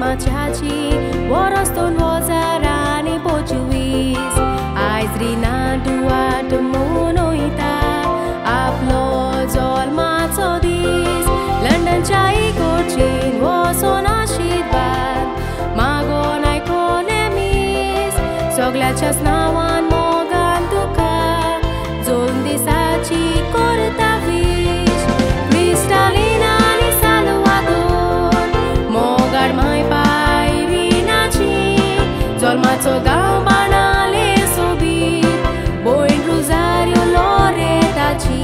maciaci Boroston wozarani pochuis Aizrina duat monoita Applause all matsodis London chai korchin wosona shidbad Magonai kolemis Sogla chasnawan mogan duka Zondi sachi kortavish Kristalina ni salwador Mogar mai pairina chi Zolmatso gambana le sobi Boin rosario loreta chi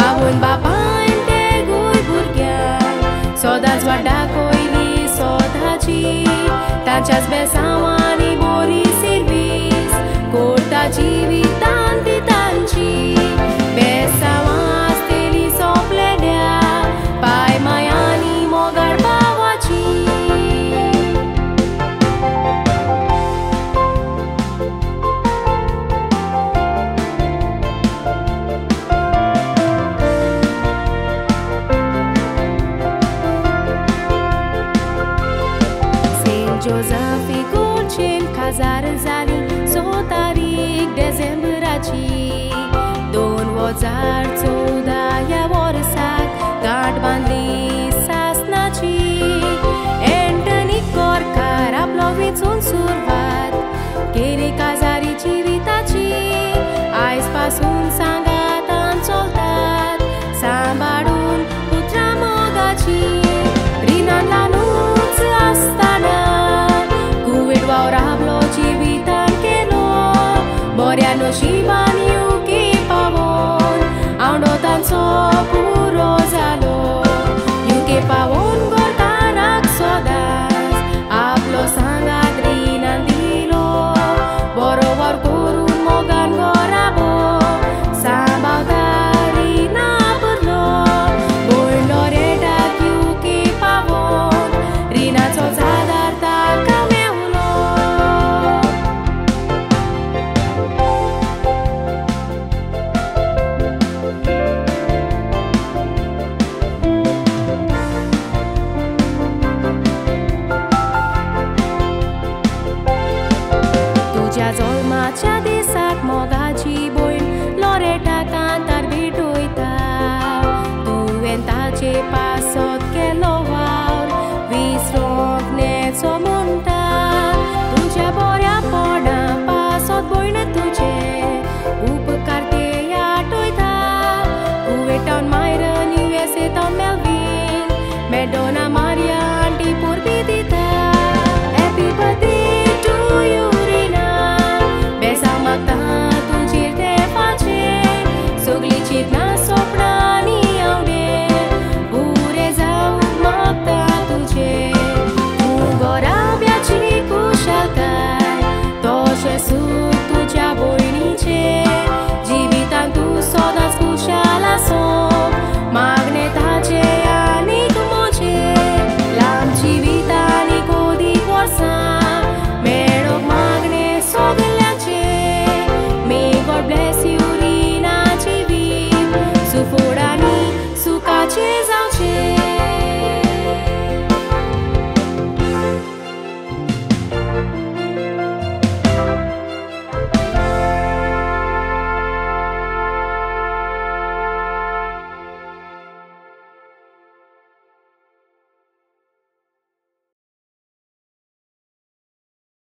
Avun bapa ente gui burgyan Sodas vada koili sodachi Tanchas besawani bori servis Corta chivi tanti tanchi Besawas teli sopledea Pai mayani mogar bawachi Joseph Gulchin Kazar Zali So tarik Decemberaci Don wozar Soda ya vorsak Gard bandli